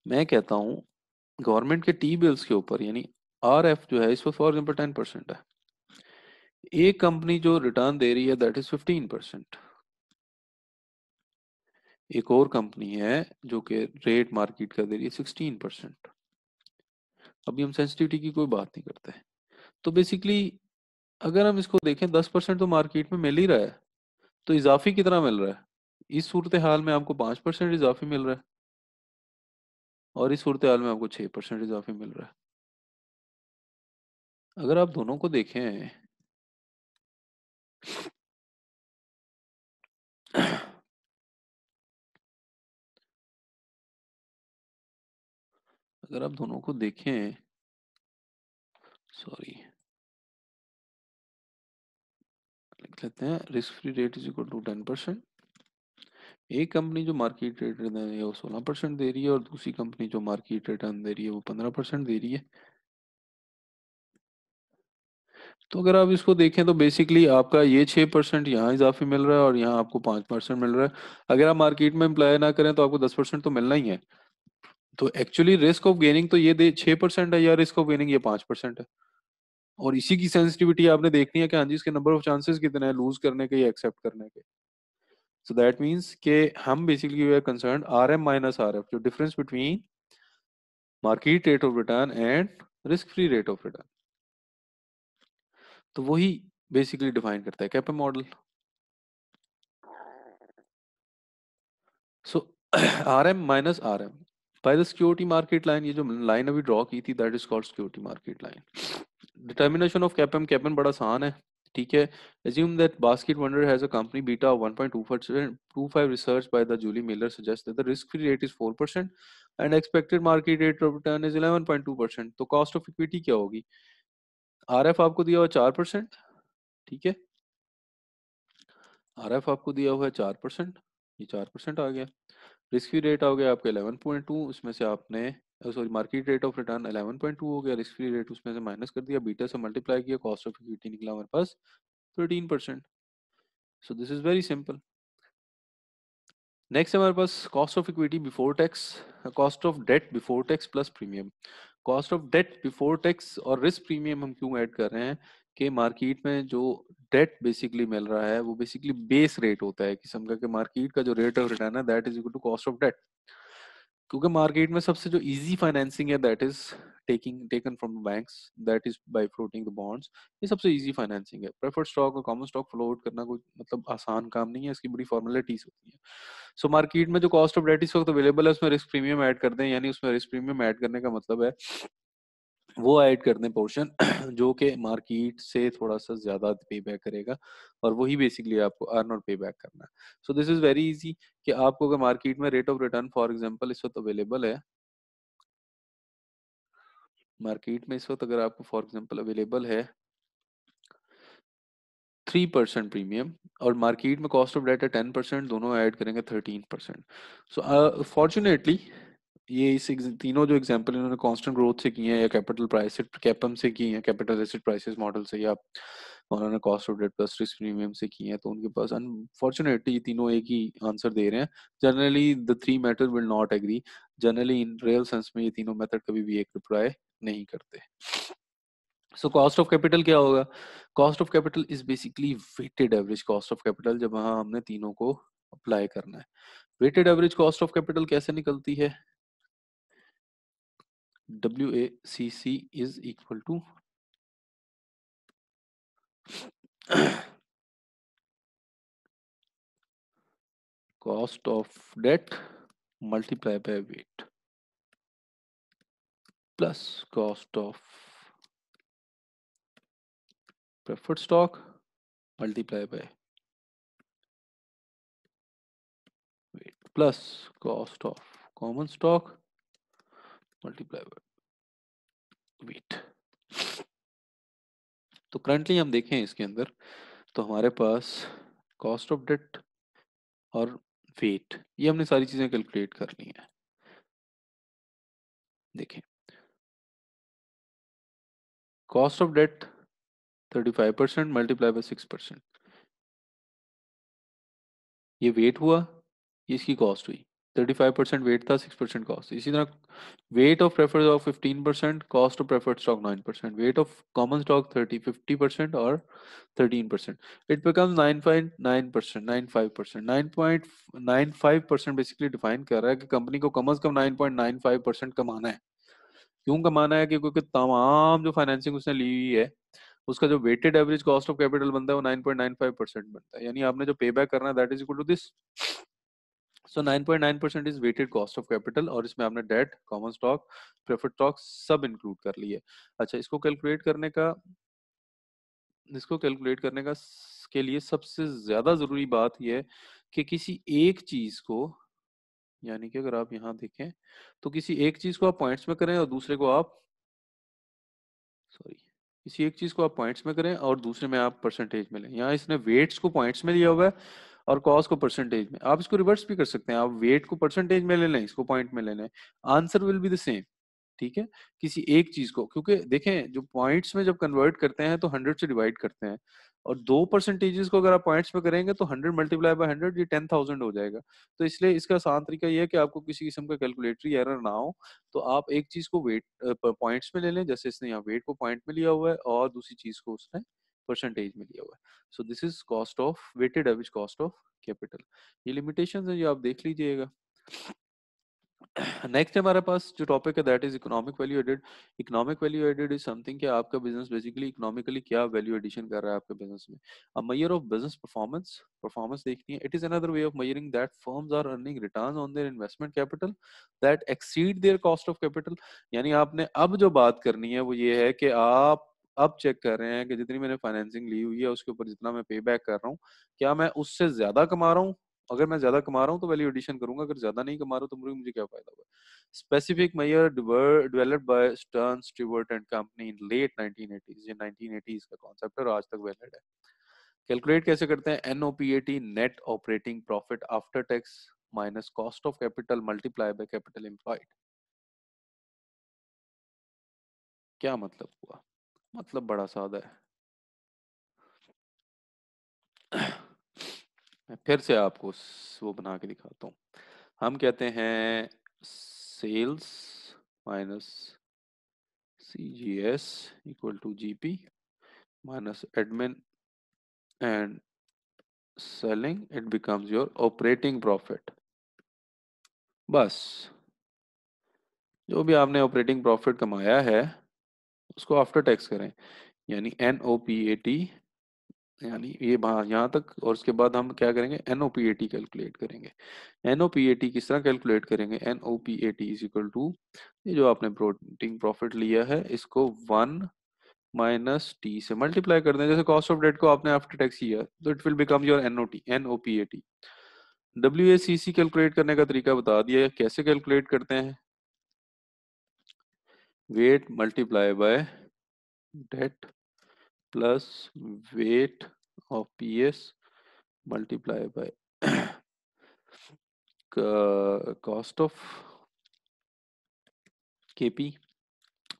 मैं कहता हूँ गवर्नमेंट के टी बिल्स के ऊपर यानी आरएफ जो है इस पर फॉर एग्जाम्पल 10% है। एक कंपनी जो रिटर्न दे रही है दैट इज 15%। एक और कंपनी है जो कि रेट मार्केट का दे रही है 16%। अभी हम सेंसिटिविटी की कोई बात नहीं करते। तो बेसिकली अगर हम इसको देखें 10% तो मार्केट में मिल ही रहा है, तो इजाफी कितना मिल रहा है? इस सूरत हाल में आपको 5% इजाफी मिल रहा है और इस सूरत हाल में आपको 6% इजाफी मिल रहा है। अगर आप दोनों को देखें अगर आप दोनों को देखें, सॉरी लिख लेते हैं, risk free rate is equal to 10%। एक कंपनी जो मार्केट रिटर्न है वो 16% दे रही है और दूसरी कंपनी जो मार्केट रिटर्न दे रही है वो 15% दे रही है। तो अगर आप इसको देखें तो बेसिकली आपका ये 6% यहाँ इजाफी मिल रहा है और यहाँ आपको 5% मिल रहा है। अगर आप मार्केट में अप्लाई ना करें तो आपको 10% तो मिलना ही है। तो एक्चुअली रिस्क ऑफ गेनिंग तो ये 6% है या रिस्क ऑफ गेनिंग ये 5% है। और इसी की सेंसिटिविटी आपने देखनी है कि हाँ जी इसके नंबर ऑफ चांसेस कितने हैं लूज करने के या एक्सेप्ट करने के। सो दैट मीन्स के हम basically we are concern R M minus R F, जो difference between market rate of return and risk free rate of return, तो वही बेसिकली डिफाइन करता है CAPM model. So R M minus R M by the security market line, ये जो line अभी draw की थी that is called security market line. Determination of CAPM, CAPM बड़ा आसान है, ठीक है। assume that basket wonder has a company beta of 1.25 research by the Julie Miller suggests that the risk free rate is 4% and expected market rate of return is 11.2%। तो cost of equity क्या होगी? RF आपको दिया हुआ 4%, ठीक है। RF आपको दिया हुआ है 4%, ये 4% आ गया। रिस्क फ्री रेट आ गया आपका 11.2, उसमें से आपने sorry market rate of return 11.2 हो गया, रिस्क फ्री रेट उसमें से माइनस कर दिया, बीटा से मल्टीप्लाई किया, कॉस्ट ऑफ इक्विटी निकला हमारे पास 13%। So this is very simple. Next हमारे पास cost of equity before tax, cost of debt before tax plus premium. Cost of debt before tax और रिस्क प्रीमियम हम क्यों ऐड कर रहे हैं कि मार्केट में जो डेट बेसिकली मिल रहा है वो बेसिकली बेस रेट होता है किस्म का, कि मार्केट का जो रेट ऑफ रिटर्न है that is equal to cost of debt. क्योंकि मार्केट में सबसे जो इजी फाइनेंसिंग है that is taken from banks, that is by floating the bonds. ये सबसे इजी फाइनेंसिंग है। प्रेफर्ड स्टॉक और कॉमन स्टॉक फ्लोट करना कोई मतलब आसान काम नहीं है, इसकी बड़ी फॉर्मेलिटीज होती है। सो मार्केट में जो कॉस्ट ऑफ डेट इस वक्त अवेलेबल है उसमें रिस्क प्रीमियम ऐड कर दें, यानी उसमें रिस्क प्रीमियम ऐड करने का मतलब है वो ऐड कर दें पोर्शन जो कि मार्केट से थोड़ा सा ज्यादा पे बैक करेगा, और वही बेसिकली आपको अर्न और पे बैक करना है। So this is very easy कि आपको अगर मार्केट में rate of return for example इस वक्त अवेलेबल है, मार्केट में इस वक्त अगर आपको फॉर एग्जांपल अवेलेबल है 3% प्रीमियम और मार्केट में कॉस्ट ऑफ डेट है 10%, दोनों ऐड करेंगे 13%। सो फॉर्चुनेटली ये तीनों जो एग्जांपल इन्होंने कांस्टेंट ग्रोथ से किए हैं या कैपिटल प्राइस कैपम से किए हैं, कैपिटल एसेट प्राइसेस मॉडल से, या उन्होंने cost of debt plus risk premium से किए हैं, तो उनके पास अनफॉर्चुनेटली ये तीनों एक ही आंसर दे रहे हैं। Generally the three method will not agree, generally in real sense में ये तीनों मेथड कभी भी एक रिप्लाई नहीं करते। सो कॉस्ट ऑफ कैपिटल क्या होगा? Cost of capital is basically weighted average cost of capital, जब वहां हमने तीनों को अप्लाई करना है। Weighted average cost of capital कैसे निकलती है? WACC is equal to cost of debt multiplied by weight plus cost of preferred stock multiplied by weight plus cost of common stock multiplied by weight। तो currently हम देखें इसके अंदर तो हमारे पास कॉस्ट ऑफ डेट और वेट, ये हमने सारी चीजें कैलकुलेट करनी है। देखें cost of debt 35% multiply by 6%, ये वेट हुआ, ये इसकी कॉस्ट हुई। 35% वेट था, 6% कॉस्ट। इसी तरह weight of preferred stock 15%, cost of preferred stock 9%, wait of common stock 50% और 13%। It becomes 9.9%, 95%। 9.95% बेसिकली डिफाइन कर रहा है कि कंपनी को कम से कम 9.95% कमाना है। क्यों कमाना है? क्योंकि तमाम जो फाइनेंसिंग उसने ली हुई है, उसका जो weighted average cost of capital बनता है वो 9.95% बनता है। यानी आपने जो पे बैक करना है that is equal to this. So 9.9% is weighted cost of capital, और इसमें आपने debt, common stock, preferred stock सब इंक्लूड कर लिए। अच्छा, इसको कैलकुलेट करने का के लिए सबसे ज्यादा जरूरी बात यह है कि किसी एक चीज को, यानी कि अगर आप यहाँ देखें तो किसी एक चीज को आप पॉइंट्स में करें और दूसरे को आप, सॉरी, किसी एक चीज को आप पॉइंट्स में करें और दूसरे में आप परसेंटेज में लें। यहाँ इसने वेट्स को पॉइंट्स में लिया हुआ है और कॉस्ट को परसेंटेज में। आप इसको रिवर्स भी कर सकते हैं, आप वेट को परसेंटेज में ले लें, इसको पॉइंट में ले लें, answer will be the same. ठीक है, किसी एक चीज को, क्योंकि देखें जो पॉइंट्स में जब कन्वर्ट करते हैं तो 100 से डिवाइड करते हैं, और दो परसेंटेजेस को अगर आप पॉइंट्स में करेंगे तो 100 मल्टीप्लाई बाय 100 ये 10,000 हो जाएगा। तो इसलिए इसका आसान तरीका ये है कि आपको किसी किस्म का कैलकुलेटरी एरर ना हो, तो आप एक चीज को वेट पॉइंट्स में ले लें, जैसे इसने यहाँ वेट को पॉइंट में लिया हुआ है और दूसरी चीज को उसने परसेंटेज में लिया हुआ है। So this is cost of weighted average cost of capital. ये लिमिटेशंस है, ये आप देख लीजिएगा। नेक्स्ट हमारे पास जो टॉपिक है that is economic value added. Economic value added is something कि आपका बिजनेस बेसिकली इकोनॉमिकली क्या वैल्यू एडिशन कर रहा है आपके बिजनेस में। A measure of business performance, performance देखनी है। It is another way of measuring that firms are earning return on their investment capital that exceed their cost of capital. यानी आपने अब जो बात करनी है वो ये है कि आप अब चेक कर रहे हैं कि जितनी मैंने फाइनेंसिंग ली हुई है उसके ऊपर जितना मैं पे बैक कर रहा हूँ, क्या मैं उससे ज्यादा कमा रहा हूँ? अगर मैं ज्यादा कमा रहा हूँ तो वैल्यू एडिशन करूंगा, अगर ज्यादा नहीं कमा रहा हूँ तो मुझे क्या फायदा होगा? Specific measure developed by Stern, Stewart and Company in late 1980s। ये 1980s का कॉन्सेप्ट है और आज तक वैलिड है। कैलकुलेट कैसे करते हैं? NOPAT, net operating profit after tax minus cost of capital multiply by capital employed. क्या मतलब हुआ? मतलब बड़ा सादा है। मैं फिर से आपको वो बना के दिखाता हूँ। हम कहते हैं sales minus CGS equal to GP minus admin and selling, it becomes your operating profit। बस जो भी आपने ऑपरेटिंग प्रॉफिट कमाया है उसको आफ्टर टैक्स करें, यानी NOPAT, यानी ये यहाँ तक, और उसके बाद हम क्या करेंगे? NOPAT कैलकुलेट करेंगे। NOPAT किस तरह कैलकुलेट करेंगे? NOPAT इज इक्वल टू, ये जो आपने ऑपरेटिंग प्रॉफिट लिया है इसको 1 - T से मल्टीप्लाई कर दें। जैसे कॉस्ट ऑफ डेट को आपने आफ्टर टैक्स किया तो it will become your NOPAT। WACC calculate करने का तरीका बता दिया है, कैसे कैलकुलेट करते हैं? Weight multiply by debt plus weight of PS multiply by cost of KP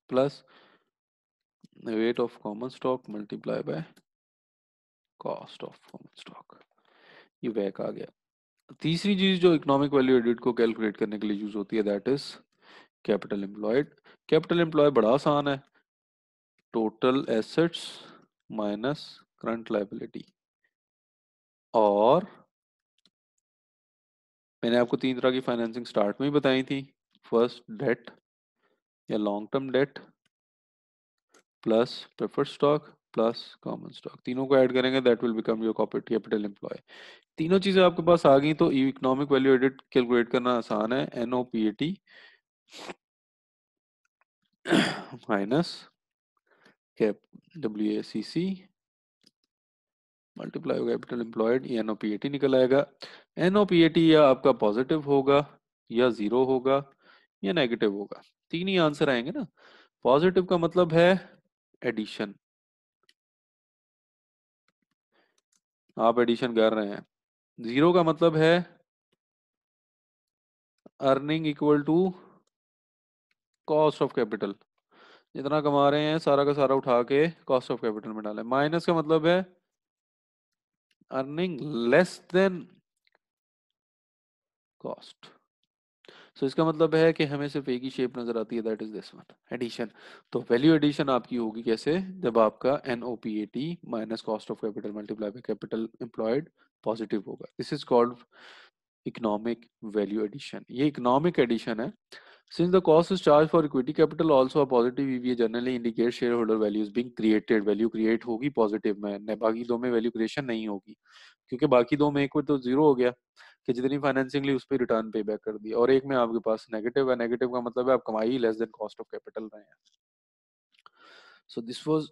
plus weight of common stock multiply by cost of common stock. ये बैक आ गया। तीसरी चीज जो इकोनॉमिक वैल्यू एडेड को कैलकुलेट करने के लिए यूज होती है that is capital employed. Capital employ बड़ा आसान है, total assets minus current liability. और मैंने आपको तीन तरह की फाइनेंसिंग स्टार्ट में ही बताई थी। फर्स्ट डेट या long term debt plus preferred stock plus common stock, तीनों को ऐड करेंगे that will become your corporate capital employ. तीनों चीजें आपके पास आ गई तो इकोनॉमिक वैल्यू एडेड कैलकुलेट करना आसान है। NOPAT minus cap WACC multiply होगा कैपिटल एम्प्लॉयड, ये NOPAT निकल आएगा। NOPAT या आपका पॉजिटिव होगा या जीरो होगा या नेगेटिव होगा, तीन ही आंसर आएंगे ना। पॉजिटिव का मतलब है एडिशन, आप एडिशन कर रहे हैं। जीरो का मतलब है earning equal to cost of capital, जितना कमा रहे हैं सारा का सारा उठा के कॉस्ट ऑफ कैपिटल में डालें। माइनस का मतलब है अर्निंग लेस देन कॉस्ट। सो इसका मतलब है कि हमें सिर्फ एक ही शेप नजर आती है, that is this one, addition. तो वैल्यू एडिशन आपकी होगी कैसे, जब आपका NOPAT minus cost of capital multiply by capital employed positive होगा। This is called economic value addition. ये इकोनॉमिक एडिशन है। Since the cost is charged for equity capital also a positive EVA generally indicates shareholder value is being created, value create होगी positive में, न बाकी दो में value creation नहीं होगी, क्योंकि बाकी दो में एक में तो जीरो हो गया कि जितनी फाइनेंसिंग ली उस पर रिटर्न पे बैक कर दिया, और एक में आपके पास नेगेटिव है, नेगेटिव का मतलब है आप कमाई less than cost of capital रहे हैं। So this was